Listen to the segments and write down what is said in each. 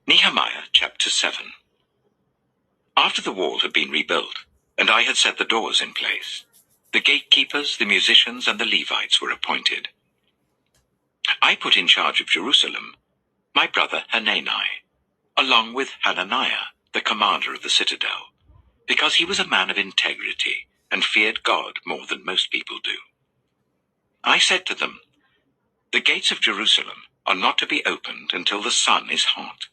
Nehemiah chapter 7. After the wall had been rebuilt, and I had set the doors in place, the gatekeepers, the musicians, and the Levites were appointed. I put in charge of Jerusalem my brother Hanani, along with Hananiah, the commander of the citadel, because he was a man of integrity and feared God more than most people do. I said to them, "The gates of Jerusalem are not to be opened until the sun is hot.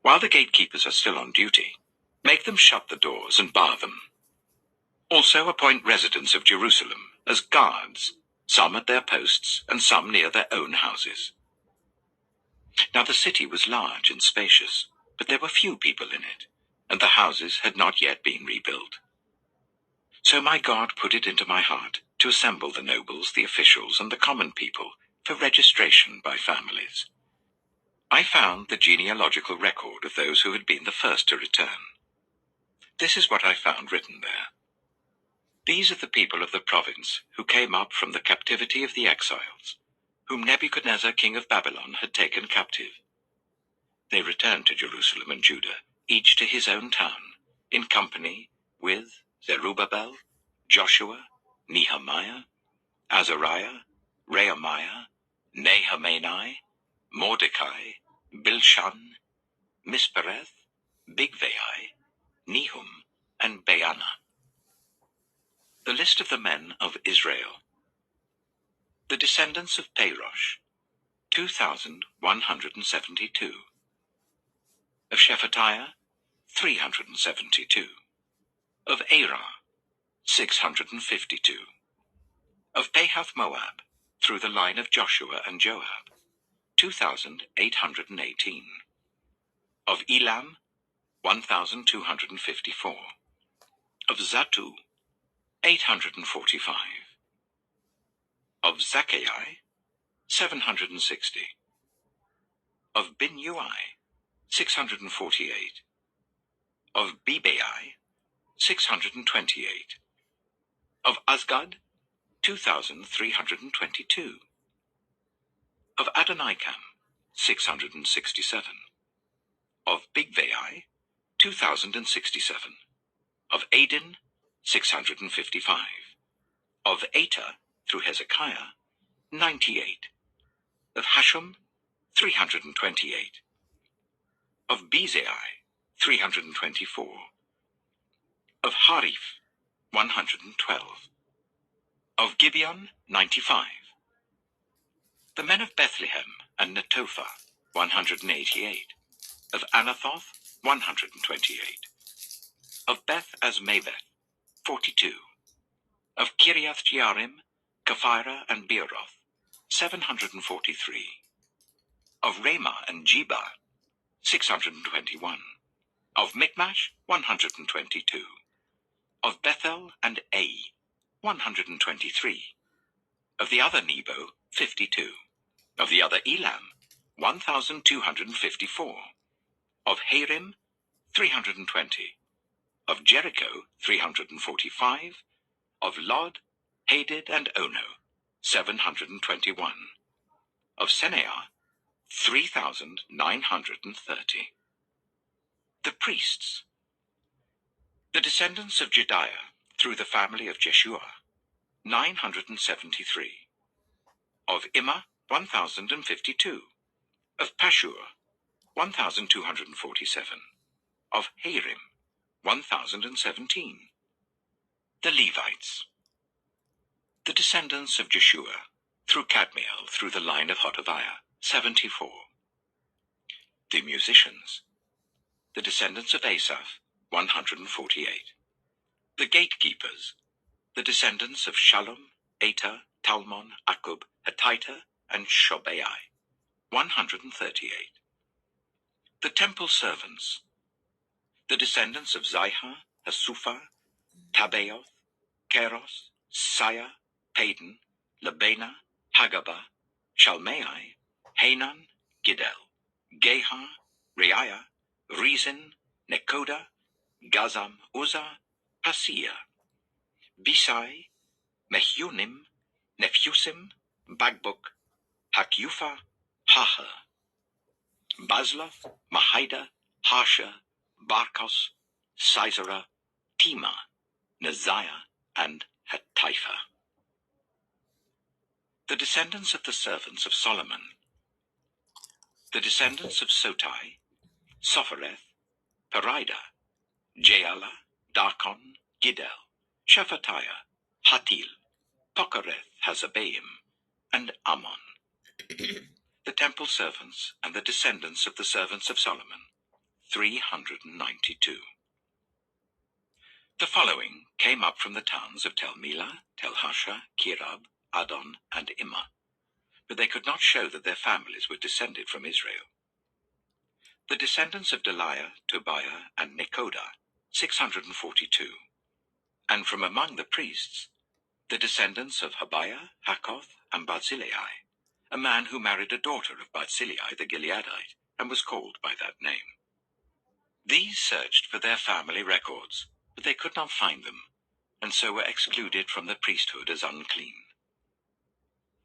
While the gatekeepers are still on duty, make them shut the doors and bar them. Also appoint residents of Jerusalem as guards, some at their posts and some near their own houses." Now the city was large and spacious, but there were few people in it, and the houses had not yet been rebuilt. So my God put it into my heart to assemble the nobles, the officials, and the common people for registration by families. I found the genealogical record of those who had been the first to return. This is what I found written there. These are the people of the province who came up from the captivity of the exiles, whom Nebuchadnezzar king of Babylon had taken captive. They returned to Jerusalem and Judah, each to his own town, in company with Zerubbabel, Joshua, Nehemiah, Azariah, Rehemiah, Nahamani, Mordecai, Bilshan, Mispereth, Bigvai, Nehum, and Baana. The list of the men of Israel. The descendants of Parosh, 2,172. Of Shephatiah, 372. Of Arah, 652. Of Pahath Moab, through the line of Joshua and Joab, 2,818. Of Elam, 1,254. Of Zatu, 845. Of Zaccai, 760. Of Binnui, 648. Of Bebai, 628. Of Azgad, 2,322. Of Adonikam, 667. Of Bigvai, 2,067. Of Adin, 655. Of Eta, through Hezekiah, 98. Of Hashum, 328. Of Bezai, 324. Of Harif, 112. Of Gibeon, 95. The men of Bethlehem and Netophah, 188. Of Anathoth, 128. Of Beth Azmaveth, 42. Of Kiriath Jearim, Kephirah, and Beeroth, 743. Of Ramah and Jeba, 621. Of Michmash, 122. Of Bethel and Ai, 123. Of the other Nebo, 52. Of the other Elam, 1,254. Of Harim, 320. Of Jericho, 345. Of Lod, Hadid, and Ono, 721. Of Seneah, 3,930. The priests. The descendants of Jediah, through the family of Jeshua, 973. Of Immer, 1,052. Of Pashur, 1,247. Of Harim, 1,017. The Levites. The descendants of Jeshua, through Kadmiel, through the line of Hodaviah, 74. The musicians. The descendants of Asaph, 148. The gatekeepers. The descendants of Shallum, Ater, Talmon, Akub, Hatita, and Shobai, 138. The temple servants. The descendants of Ziha, Hasupha, Tabaoth, Keros, Saya, Padan, Labana, Hagabah, Shalmai, Hanan, Gidel, Geha, Reiah, Rezin, Nekoda, Gazam, Uzzah, Paseah, Bisai, Mehunim, Nephusim, Bagbuk, Hakyufa, Haha. Basloth, Mahida, Harsha, Barkos, Sisera, Tema, Neziah, and Hatipha. The descendants of the servants of Solomon. The descendants of Sotai, Sophereth, Perida, Jaala, Darkon, Giddel, Shephatiah, Hatil, Pokereth Hazabaim, and Ammon. The temple servants and the descendants of the servants of Solomon, 392. The following came up from the towns of Tel Melah, Tel Harsha, Kirab, Adon, and Immer, but they could not show that their families were descended from Israel. The descendants of Deliah, Tobiah, and Nekoda, 642. And from among the priests, the descendants of Habiah, Hakoth, and Barzillai, a man who married a daughter of Barzillai the Gileadite, and was called by that name. These searched for their family records, but they could not find them, and so were excluded from the priesthood as unclean.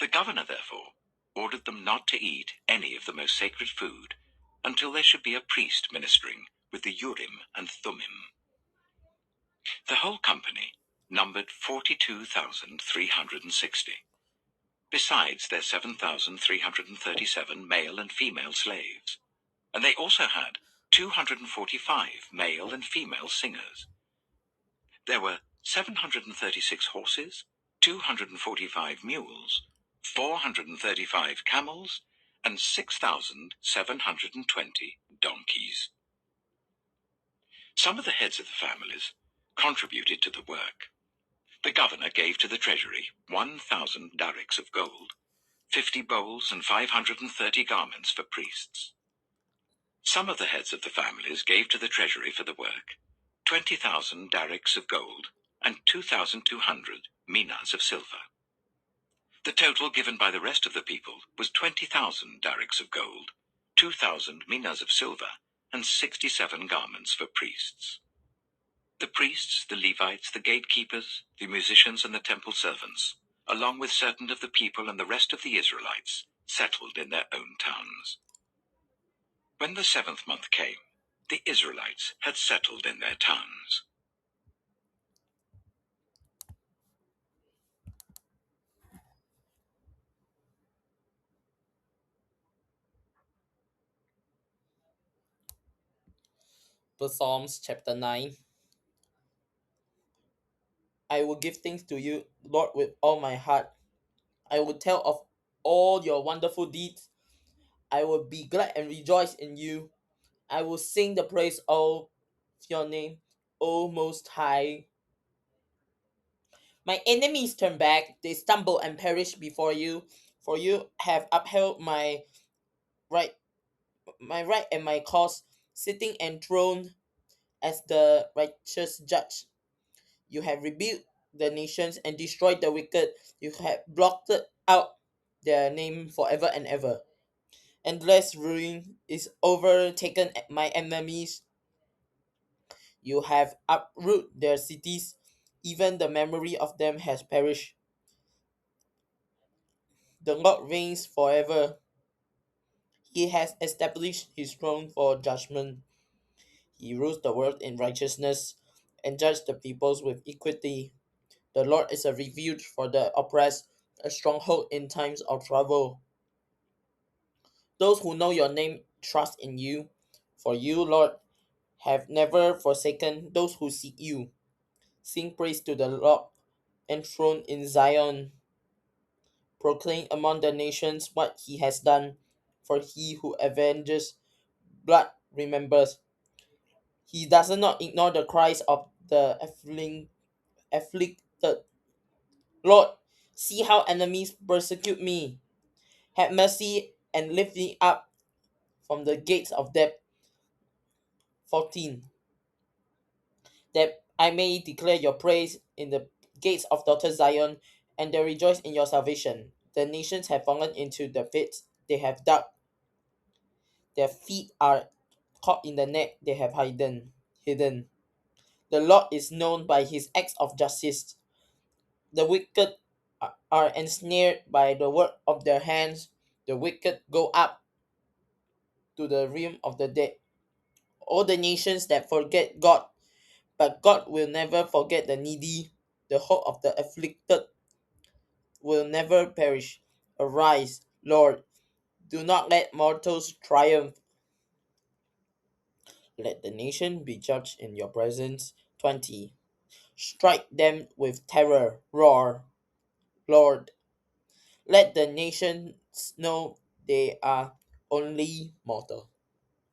The governor, therefore, ordered them not to eat any of the most sacred food until there should be a priest ministering with the Urim and Thummim. The whole company numbered 42,360, besides their 7,337 male and female slaves, and they also had 245 male and female singers. There were 736 horses, 245 mules, 435 camels, and 6,720 donkeys. Some of the heads of the families contributed to the work. The governor gave to the treasury 1,000 darics of gold, 50 bowls, and 530 garments for priests. Some of the heads of the families gave to the treasury for the work 20,000 darics of gold and 2,200 minas of silver. The total given by the rest of the people was 20,000 darics of gold, 2,000 minas of silver, and 67 garments for priests. The priests, the Levites, the gatekeepers, the musicians, and the temple servants, along with certain of the people and the rest of the Israelites, settled in their own towns. When the 7th month came, the Israelites had settled in their towns. The Psalms chapter 9. I will give thanks to you, Lord, with all my heart. I will tell of all your wonderful deeds. I will be glad and rejoice in you. I will sing the praise of your name, O Most High. My enemies turn back, they stumble and perish before you, for you have upheld right my right and my cause, sitting enthroned as the righteous judge. You have rebuked the nations and destroyed the wicked. You have blotted out their name forever and ever. Endless ruin is overtaken my enemies. You have uprooted their cities. Even the memory of them has perished. The Lord reigns forever. He has established his throne for judgment. He rules the world in righteousness and judges the peoples with equity. The Lord is a refuge for the oppressed, a stronghold in times of trouble. Those who know your name trust in you, for you, Lord, have never forsaken those who seek you. Sing praise to the Lord, enthroned in Zion. Proclaim among the nations what he has done, for he who avenges blood remembers. He does not ignore the cries of the afflicted. Lord, see how enemies persecute me. Have mercy and lift me up from the gates of death. 14. That I may declare your praise in the gates of daughter Zion, and they rejoice in your salvation. The nations have fallen into the pits they have dug. Their feet are caught in the net they have hidden. The Lord is known by his acts of justice. The wicked are ensnared by the work of their hands. The wicked go up to the realm of the dead. All the nations that forget God, but God will never forget the needy. The hope of the afflicted will never perish. Arise, Lord, do not let mortals triumph. Let the nation be judged in your presence. 20. Strike them with terror, roar, Lord. Let the nations know they are only mortal.